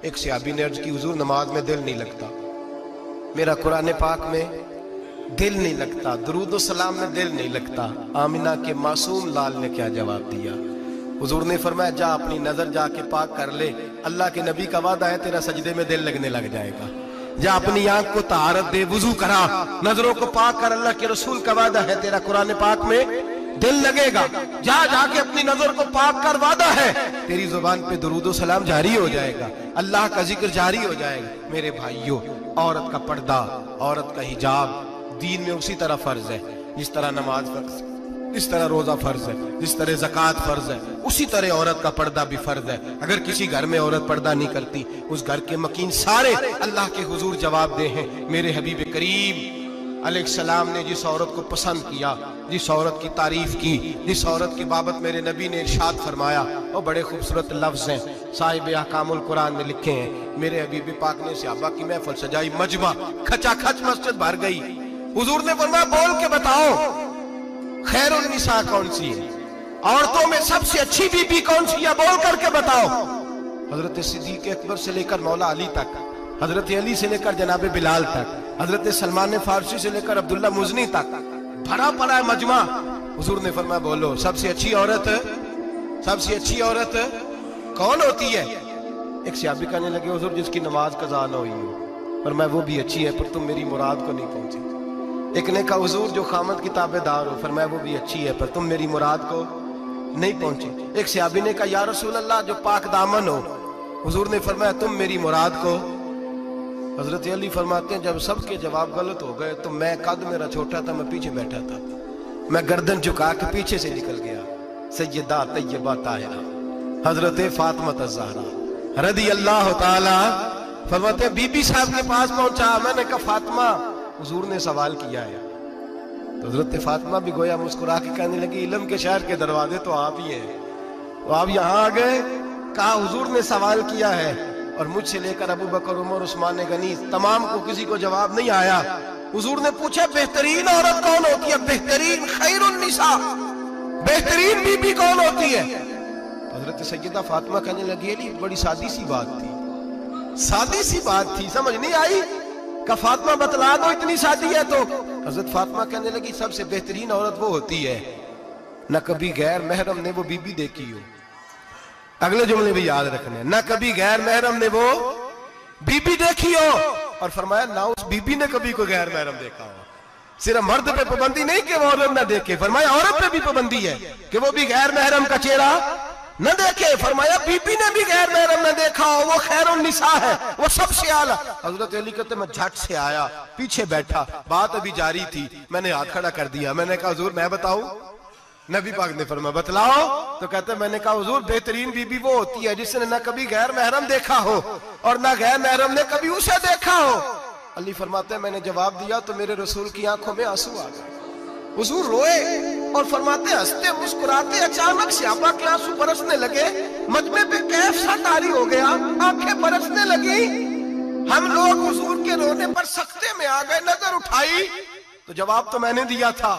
ایک صحابی نے عرض کی حضور نماز میں دل نہیں لگتا، میرا قرآن پاک میں دل نہیں لگتا، درود و سلام میں دل نہیں لگتا۔ آمنہ کے معصوم لال نے کیا جواب دیا؟ حضور نے فرمایا جا اپنی نظر جا کے پاک کر لے، اللہ کے نبی کا وعدہ ہے تیرا سجدے میں دل لگنے لگ جائے گا۔ جا اپنی آنکھ کو طہارت دے، وضو کرا، نظروں کو پاک کر، اللہ کے رسول کا وعدہ ہے تیرا قرآن پاک میں دل لگے گا۔ جا کے اپنی نظر کو پاک کر، وعدہ ہے تیری زبان پہ درود و سلام جاری ہو جائے گا، اللہ کا ذکر جاری ہو جائے گا۔ میرے بھائیوں، عورت کا پردہ، عورت کا حجاب دین میں اسی طرح فرض ہے جس طرح نماز فرض ہے، جس طرح روزہ فرض ہے، جس طرح زکوٰۃ فرض ہے، اسی طرح عورت کا پردہ بھی فرض ہے۔ اگر کسی گھر میں عورت پردہ نہیں کرتی، اس گھر کے مکین سارے اللہ کے حضور جواب دے ہیں۔ میرے حبیب کریم علیہ السلام نے جس عورت کو پسند کیا، جس عورت کی تعریف کی، جس عورت کی بابت میرے نبی نے ارشاد فرمایا، وہ بڑے خوبصورت لفظ ہیں، صاحب احکام القرآن میں لکھے ہیں۔ میرے حبیب پاک نے صحابہ کی محفل سجائی، مجمع کھچا کھچ مسجد بھر گئی۔ حضور نے فرمایا بول کے بتاؤ خیر النساء کون سی ہے، عورتوں میں سب سے اچھی بی بی کون سی ہے، بول کر کے بتاؤ۔ حضرت صدیق اکبر سے لے کر مولا علی تک، حضرت علی سے لے کر جناب بلال تک، حضرت سلمان فارسی سے لے کر عبداللہ مزنی تک بھرا پڑا ہے مجمع۔ حضور نے فرمایا بولو سب سے اچھی عورت، سب سے اچھی عورت کون ہوتی ہے؟ ایک صحابی کہنے لگے حضور جس کی نماز قضا نہ ہوئی ہو، فرمایا وہ بھی اچھی ہے پر تم میری مراد کو نہیں پہنچے۔ ایک نے کہا حضور جو خامد کی تابع دار ہو، فرمایا وہ بھی اچھی ہے پر تم میری مراد کو نہیں پہنچے۔ ایک صحابی نے کہا یا رسول اللہ جو پاک دامن ہو، حضور نے فرمایا تم میری مراد کو۔ حضرت علی فرماتے ہیں جب سب کے جواب غلط ہو گئے تو میں قد میرا چھوٹا تھا، میں پیچھے بیٹھا تھا، میں گردن جھکا کے پیچھے سے نکل گیا۔ سیدہ طیبہ طاہرہ حضرت فاطمہ الزہرا رضی اللہ تعالی، فرماتے ہیں بی بی صاحب کے پاس پہنچا، میں نے کہا فاطمہ حضور نے سوال کیا ہے۔ تو حضرت فاطمہ بھی گویا مسکرا کے کہنے لگی علم کے شہر کے دروازے تو آپ ہی ہیں، تو آپ یہاں آ گئے۔ کہا حضور نے سوال کیا ہے اور مجھ سے لے کر ابو بکر عمر عثمان غنی تمام کو کسی کو جواب نہیں آیا۔ حضور نے پوچھا بہترین عورت کون ہوتی ہے، بہترین خیر النساء، بہترین بی بی کون ہوتی ہے؟ حضرت سیدہ فاطمہ کہنے لگی علی بڑی سادی سی بات تھی، سادی سی بات تھی، سمجھ نہیں آئی؟ کہ فاطمہ بتلا دو اتنی سادی ہے تو۔ حضرت فاطمہ کہنے لگی سب سے بہترین عورت وہ ہوتی ہے نہ کبھی غیر محرم نے وہ بی بی دیکھی ہو۔ اگلے جملے بھی یاد رکھنے، نہ کبھی غیر محرم نے وہ بی بی دیکھی ہو، اور فرمایا نہ اس بی بی نے کبھی کوئی غیر محرم دیکھا ہو۔ صرف مرد پہ پابندی نہیں کہ وہ عورت نہ دیکھے، فرمایا عورت پہ بھی پابندی ہے کہ وہ بھی غیر محرم کا چہرہ نہ دیکھے۔ فرمایا بی بی نے بھی غیر محرم نہ دیکھا ہو، وہ خیر النساء ہے، وہ سب سے اعلیٰ۔ حضرت علی کہتے میں جھٹ سے آیا، پیچھے بیٹھا، بات ابھی جاری تھی، میں نے ہاتھ کھڑا کر دیا، میں نے کہا حضور میں بتاؤں؟ نبی پاک نے فرمایا بتلاؤ۔ تو کہتے میں نے کہا حضور بہترین بی بی وہ ہوتی ہے جس نے نہ کبھی غیر محرم دیکھا ہو اور نہ غیر محرم نے کبھی اسے دیکھا ہو۔ علی فرماتے ہیں میں نے جواب دیا تو میرے رسول کی آنکھوں میں آنسو آ گئے، حضور روئے اور فرماتے ہنستے مسکراتے اچانک صحابہ کے آنسو برسنے لگے، مجمع پہ کیف سا طاری ہو گیا، آنکھیں برسنے لگی۔ ہم لوگ حضور کے رونے پر سکتے میں آ گئے، نظر اٹھائی تو جواب تو میں نے دیا تھا،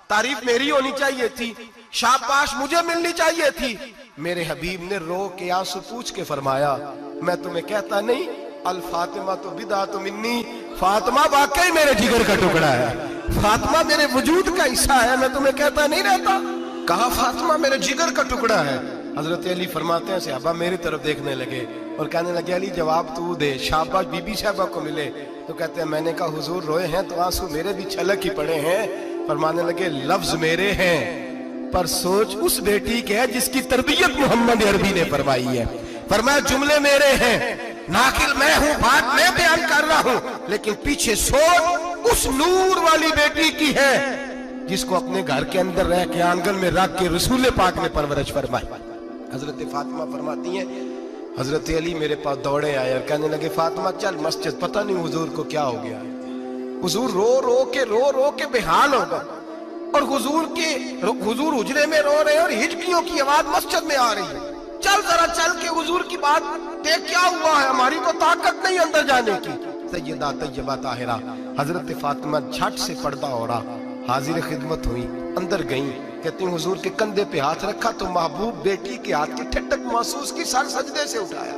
تعریف میری ہونی چاہیے تھی، شاباش مجھے ملنی چاہیے تھی۔ میرے حبیب نے رو کے آنسو پوچھ کے فرمایا میں تمہیں کہتا نہیں الفاطمہ تو بدعۃ منی، فاطمہ واقعی میرے جگر کا ٹکڑا ہے، فاطمہ میرے وجود کا حصہ ہے، میں تمہیں کہتا نہیں رہتا؟ کہا فاطمہ میرے جگر کا ٹکڑا ہے۔ حضرت علی فرماتے ہیں صحابہ میری طرف دیکھنے لگے اور کہنے لگے علی جواب تو دے، شاباش بی بی صاحبہ کو ملے۔ تو کہتے ہیں میں نے کہا حضور روئے ہیں تو آنسو میرے بھی چھلک ہی پڑے ہیں۔ فرمانے لگے لفظ میرے ہیں پر سوچ اس بیٹی کے ہے جس کی تربیت محمد عربی نے فرمائی ہے۔ فرمایا جملے میرے ہیں، ناقل میں ہوں، بات میں بیان کر رہا ہوں، لیکن پیچھے سوچ اس نور والی بیٹی کی ہے جس کو اپنے گھر کے اندر رہ کے آنگن میں رکھ کے رسول پاک نے پرورش فرمائی۔ حضرت فاطمہ فرماتی ہیں حضرت علی میرے پاس دوڑے آئے اور کہنے لگے فاطمہ چل مسجد، پتہ نہیں حضور کو کیا ہو گیا۔ حضور رو رو کے بحال ہو گئے اور حضور حجرے میں رو رہے ہیں اور ہچکیوں کی آواز مسجد میں آ رہی ہے۔ چل ذرا چل کے حضور کی بات دیکھ کیا ہوا ہے، ہماری تو طاقت نہیں اندر جانے کی۔ سیدہ طیبہ طاہرہ حضرت فاطمہ جھٹ سے پردہ اڑا، حاضر خدمت ہوئی، اندر گئیں، کہتے ہیں حضور کے کندھے پہ ہاتھ رکھا تو محبوب بیٹی کے ہاتھ کی ٹھٹک محسوس کی، سر سجدے سے اٹھایا،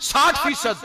60%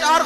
4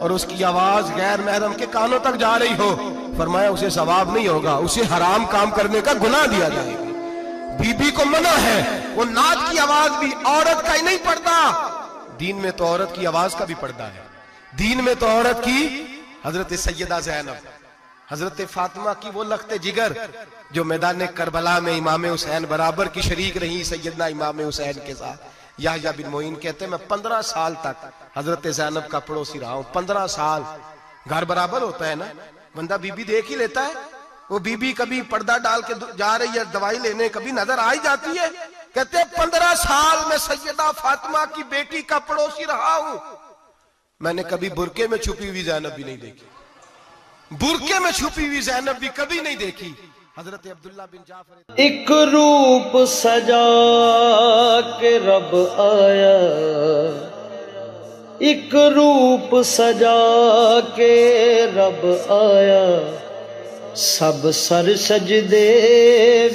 اور اس کی آواز غیر محرم کے کانوں تک جا رہی ہو، فرمایا اسے ثواب نہیں ہوگا، اسے حرام کام کرنے کا گناہ دیا جائے گا۔ بی بی کو منع ہے، وہ نعت کی آواز بھی عورت کا ہی نہیں پڑتا، دین میں تو عورت کی آواز کا بھی پردہ ہے۔ دین میں تو عورت کی، حضرت سیدہ زینب، حضرت فاطمہ کی وہ لخت جگر جو میدان کربلا میں امام حسین برابر کی شریک رہی سیدنا امام حسین کے ساتھ۔ یحییٰ بن معین کہتے ہیں میں 15 سال تک حضرت زینب کا پڑوسی رہا ہوں۔ 15 سال، گھر برابر ہوتا ہے نا، بندہ بی بی دیکھ ہی لیتا ہے۔ وہ بی بی کبھی پردہ ڈال کے جا رہی ہے دوائی لینے، کبھی نظر آ ہی جاتی ہے۔ کہتے ہیں 15 سال میں سیدہ فاطمہ کی بیٹی کا پڑوسی رہا ہوں، میں نے کبھی برقعے میں چھپی ہوئی زینب بھی نہیں دیکھی، برقعے میں چھپی ہوئی زینب بھی کبھی نہیں دیکھی۔ حضرت عبداللہ بن جعفر، ایک روپ سجا کے رب آیا، ایک روپ سجا کے رب آیا، سب سر سجدے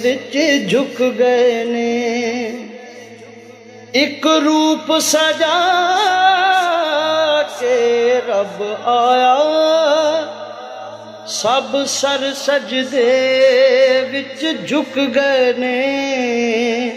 وچ جھک گئے نے۔ ایک روپ سجا کے رب آیا، سب سر سجدے وچ جھک گئے نے۔